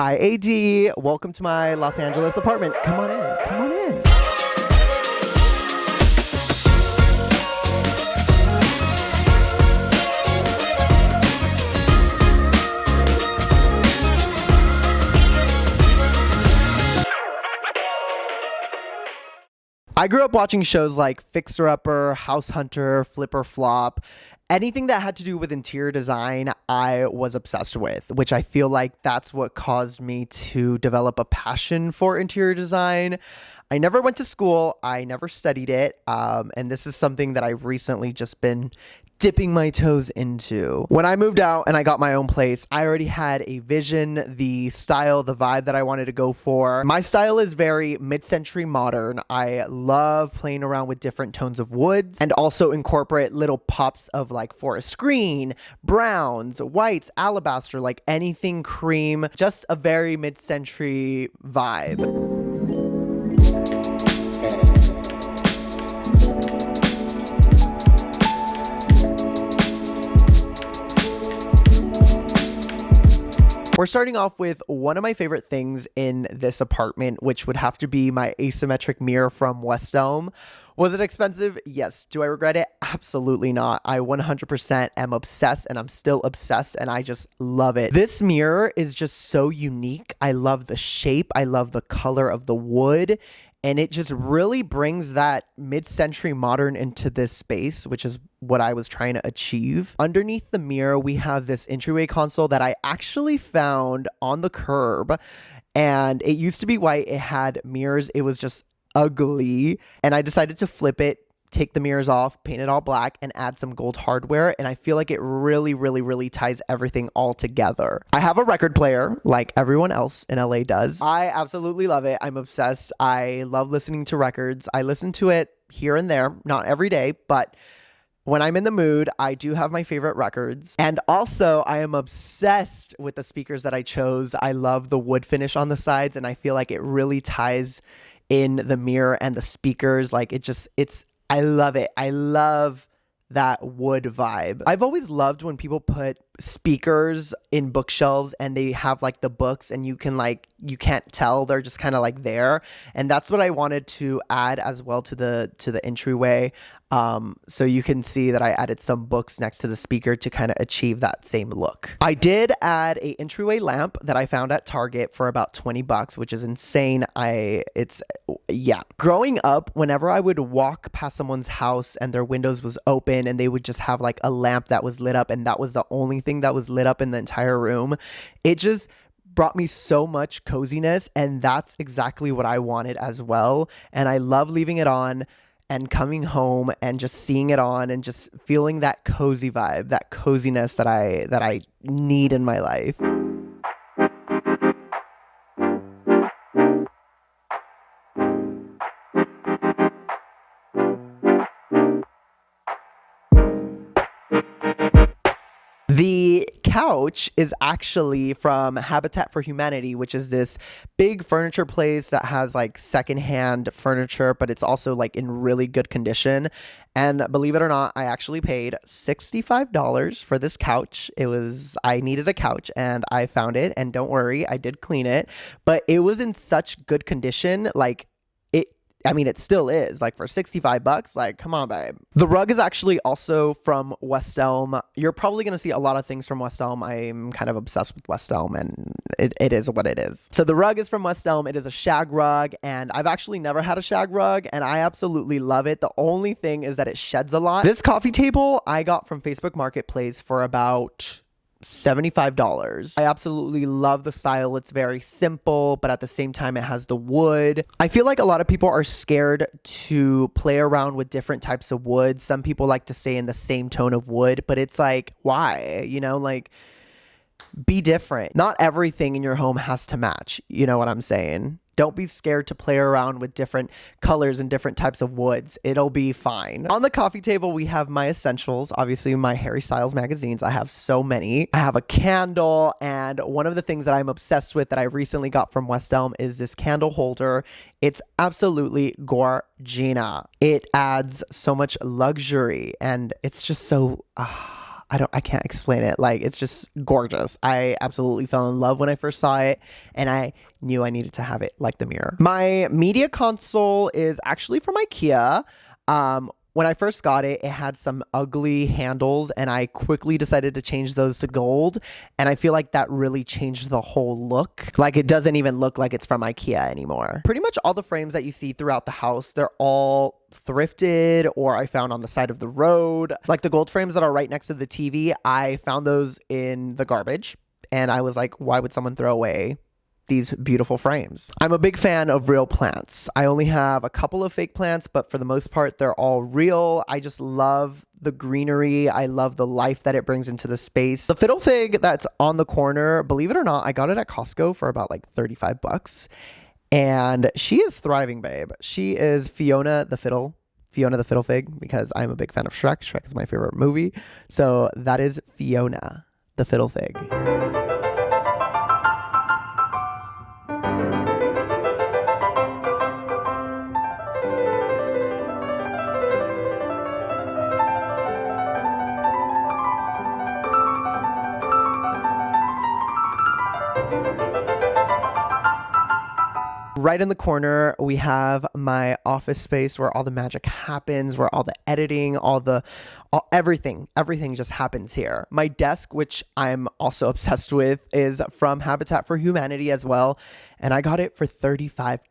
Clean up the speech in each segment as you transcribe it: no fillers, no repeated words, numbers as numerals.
Hi, AD. Welcome to my Los Angeles apartment. Come on in. Come on in. I grew up watching shows like Fixer Upper, House Hunter, Flipper Flop. Anything that had to do with interior design, I was obsessed with, which I feel like that's what caused me to develop a passion for interior design. I never went to school. I never studied it. And this is something that I've recently just been dipping my toes into. When I moved out and I got my own place, I already had a vision, the style, the vibe that I wanted to go for. My style is very mid-century modern. I love playing around with different tones of woods and also incorporate little pops of like forest green, browns, whites, alabaster, like anything cream, just a very mid-century vibe. We're starting off with one of my favorite things in this apartment, which would have to be my asymmetric mirror from West Elm. Was it expensive? Yes. Do I regret it? Absolutely not. I 100% am obsessed, and I'm still obsessed, and I just love it. This mirror is just so unique. I love the shape. I love the color of the wood. And it just really brings that mid-century modern into this space, which is what I was trying to achieve. Underneath the mirror, we have this Entryway console that I actually found on the curb. And it used to be white. It had mirrors. It was just ugly. And I decided to flip it, take the mirrors off, paint it all black, and add some gold hardware. And I feel like it really ties everything all together. I have a record player like everyone else in LA does. I absolutely love it. I'm obsessed. I love listening to records. I listen to it here and there, not every day, but when I'm in the mood, I do have my favorite records. And also, I am obsessed with the speakers that I chose. I love the wood finish on the sides, and I feel like it really ties in the mirror and the speakers. Like I love it. I love that wood vibe. I've always loved when people put speakers in bookshelves and they have like the books and you can't tell, they're just kind of like there. And that's what I wanted to add as well to the Entryway. So you can see that I added some books next to the speaker to kind of achieve that same look. I did add a Entryway lamp that I found at Target for about $20, which is insane. Growing up, whenever I would walk past someone's house and their windows was open and they would just have like a lamp that was lit up and that was the only thing that was lit up in the entire room, it just brought me so much coziness, and that's exactly what I wanted as well. And I love leaving it on and coming home and just seeing it on and just feeling that cozy vibe, that coziness that I need in my life. The couch is actually from Habitat for Humanity, which is this big furniture place that has like secondhand furniture, but it's also like in really good condition. And believe it or not, I actually paid $65 for this couch. I needed a couch and I found it, and don't worry, I did clean it, but it was in such good condition. It still is, like, for $65, like, come on, babe. The rug is actually also from West Elm. You're probably going to see a lot of things from West Elm. I'm kind of obsessed with West Elm, and it is what it is. So the rug is from West Elm. It is a shag rug, and I've actually never had a shag rug, and I absolutely love it. The only thing is that it sheds a lot. This coffee table I got from Facebook Marketplace for about $75. I absolutely love the style. It's very simple, but at the same time, it has the wood. I feel like a lot of people are scared to play around with different types of wood. Some people like to stay in the same tone of wood, but it's like, why? Be different. Not everything in your home has to match. You know what I'm saying? Don't be scared to play around with different colors and different types of woods. It'll be fine. On the coffee table, we have my essentials. Obviously, my Harry Styles magazines. I have so many. I have a candle, and one of the things that I'm obsessed with that I recently got from West Elm is this candle holder. It's absolutely gorgina. It adds so much luxury, and it's just so... I can't explain it. Like, it's just gorgeous. I absolutely fell in love when I first saw it, and I knew I needed to have it like the mirror. My media console is actually from IKEA. When I first got it, it had some ugly handles, and I quickly decided to change those to gold. And I feel like that really changed the whole look. Like, it doesn't even look like it's from IKEA anymore. Pretty much all the frames that you see throughout the house, they're all thrifted or I found on the side of the road. Like the gold frames that are right next to the TV, I found those in the garbage. And I was like, why would someone throw away these beautiful frames? I'm a big fan of real plants. I only have a couple of fake plants, but for the most part, they're all real. I just love the greenery. I love the life that it brings into the space. The fiddle fig that's on the corner, believe it or not, I got it at Costco for about like 35 bucks. And she is thriving, babe. She is Fiona the fiddle fig, because I'm a big fan of Shrek. Shrek is my favorite movie. So that is Fiona the fiddle fig. Right in the corner, we have my office space where all the magic happens, where all the editing, everything just happens here. My desk, which I'm also obsessed with, is from Habitat for Humanity as well. And I got it for $35.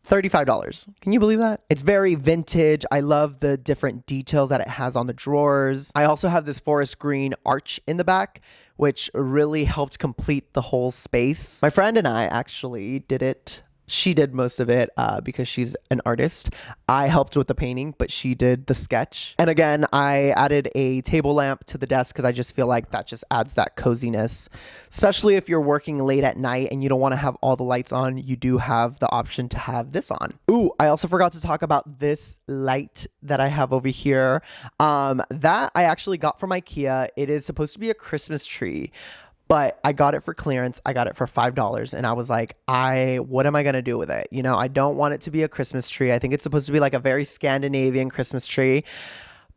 $35. Can you believe that? It's very vintage. I love the different details that it has on the drawers. I also have this forest green arch in the back, which really helped complete the whole space. My friend and I actually did it. She did most of it because she's an artist. I helped with the painting, but she did the sketch. And again, I added a table lamp to the desk because I just feel like that just adds that coziness, especially if you're working late at night and you don't want to have all the lights on. You do have the option to have this on. Ooh, I also forgot to talk about this light that I have over here. That I actually got from IKEA. It is supposed to be a Christmas tree, but I got it for clearance. I got it for $5. And I was like, what am I going to do with it? You know, I don't want it to be a Christmas tree. I think it's supposed to be like a very Scandinavian Christmas tree.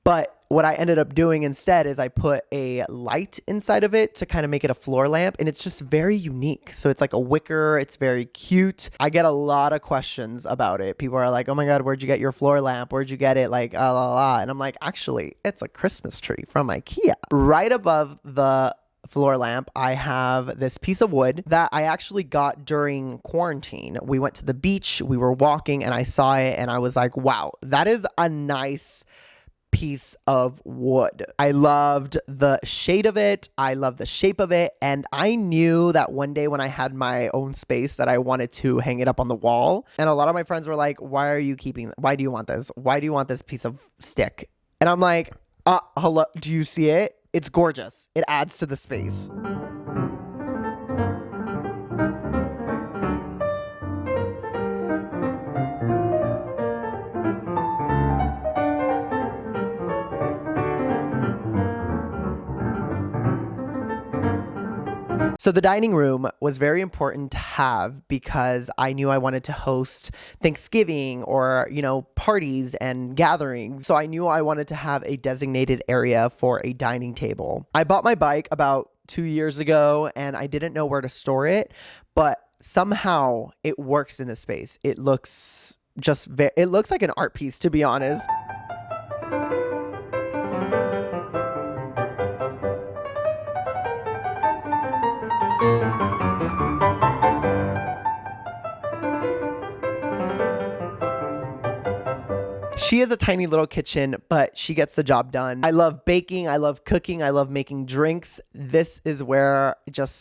But what I ended up doing instead is I put a light inside of it to kind of make it a floor lamp. And it's just very unique. So it's like a wicker. It's very cute. I get a lot of questions about it. People are like, oh my God, where'd you get your floor lamp? Where'd you get it? Like, la, la, la. And I'm like, actually, it's a Christmas tree from IKEA. Right above the floor lamp, I have this piece of wood that I actually got during quarantine. We went to the beach, we were walking, and I saw it, and I was like, wow, that is a nice piece of wood. I loved the shade of it. I love the shape of it. And I knew that one day when I had my own space that I wanted to hang it up on the wall. And a lot of my friends were like, why do you want this? Why do you want this piece of stick? And I'm like, hello, do you see it? It's gorgeous. It adds to the space. So the dining room was very important to have because I knew I wanted to host Thanksgiving or, parties and gatherings. So I knew I wanted to have a designated area for a dining table. I bought my bike about 2 years ago and I didn't know where to store it, but somehow it works in this space. It looks like an art piece, to be honest. She is a tiny little kitchen, but she gets the job done. I love baking. I love cooking. I love making drinks. This is where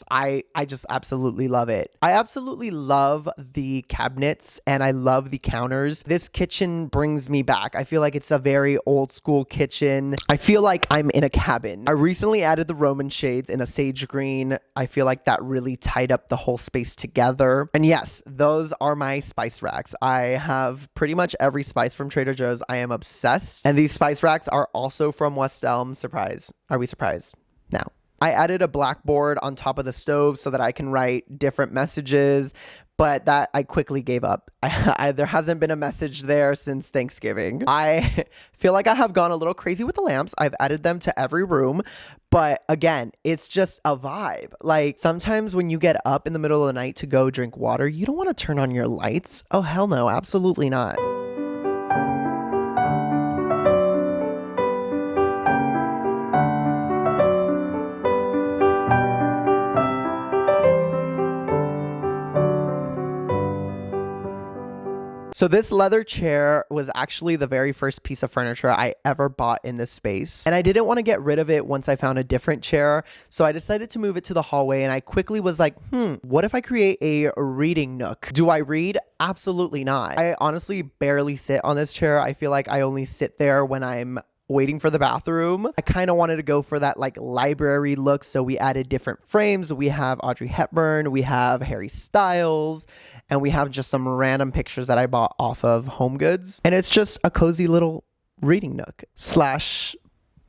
I just absolutely love it. I absolutely love the cabinets and I love the counters. This kitchen brings me back. I feel like it's a very old school kitchen. I feel like I'm in a cabin. I recently added the Roman shades in a sage green. I feel like that really tied up the whole space together. And yes, those are my spice racks. I have pretty much every spice from Trader Joe's. I am obsessed. And these spice racks are also from West Elm. Surprise. Are we surprised? No. I added a blackboard on top of the stove so that I can write different messages, but that I quickly gave up. There hasn't been a message there since Thanksgiving. I feel like I have gone a little crazy with the lamps. I've added them to every room, but again, it's just a vibe. Like sometimes when you get up in the middle of the night to go drink water, you don't want to turn on your lights. Oh, hell no, absolutely not. So this leather chair was actually the very first piece of furniture I ever bought in this space. And I didn't want to get rid of it once I found a different chair. So I decided to move it to the hallway, and I quickly was like, what if I create a reading nook? Do I read? Absolutely not. I honestly barely sit on this chair. I feel like I only sit there when I'm waiting for the bathroom. I kind of wanted to go for that like library look, so we added different frames. We have Audrey Hepburn, we have Harry Styles, and we have just some random pictures that I bought off of HomeGoods. And it's just a cozy little reading nook slash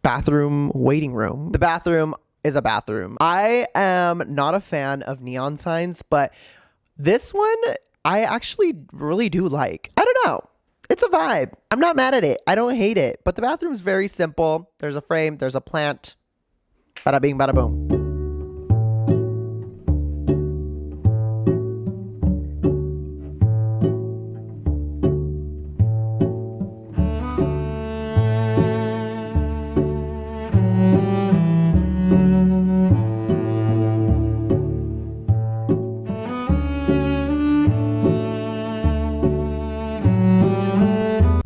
bathroom waiting room. The bathroom is a bathroom. I am not a fan of neon signs, but this one I actually really do like. I don't know. It's a vibe. I'm not mad at it. I don't hate it. But the bathroom's very simple. There's a frame. There's a plant. Bada bing, bada boom.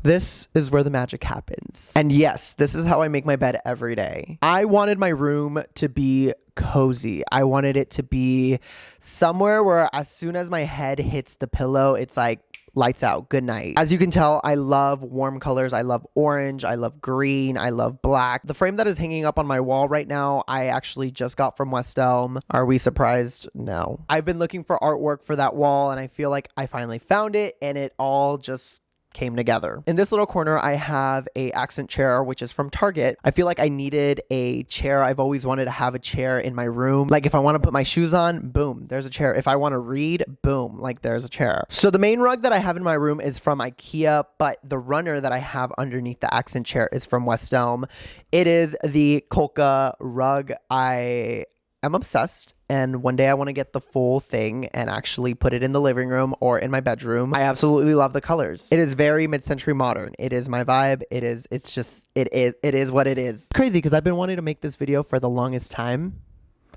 This is where the magic happens. And yes, this is how I make my bed every day. I wanted my room to be cozy. I wanted it to be somewhere where as soon as my head hits the pillow, it's like lights out, good night. As you can tell, I love warm colors. I love orange. I love green. I love black. The frame that is hanging up on my wall right now, I actually just got from West Elm. Are we surprised? No. I've been looking for artwork for that wall, and I feel like I finally found it, and it all just came together. In this little corner, I have a accent chair, which is from Target. I feel like I needed a chair. I've always wanted to have a chair in my room. Like if I want to put my shoes on, boom, there's a chair. If I want to read, boom, like there's a chair. So the main rug that I have in my room is from IKEA, but the runner that I have underneath the accent chair is from West Elm. It is the Kolka rug. I am obsessed. And one day I want to get the full thing and actually put it in the living room or in my bedroom. I absolutely love the colors. It is very mid-century modern. It is my vibe. It is what it is. Crazy because I've been wanting to make this video for the longest time.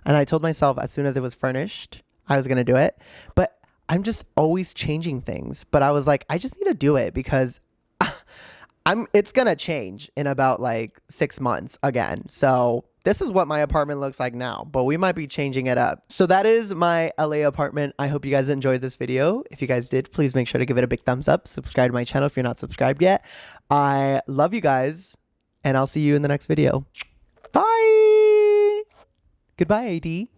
And I told myself as soon as it was furnished, I was going to do it. But I'm just always changing things. But I was like, I just need to do it because it's going to change in about like 6 months again. So this is what my apartment looks like now, but we might be changing it up. So that is my LA apartment. I hope you guys enjoyed this video. If you guys did, please make sure to give it a big thumbs up. Subscribe to my channel if you're not subscribed yet. I love you guys, and I'll see you in the next video. Bye. Goodbye, AD.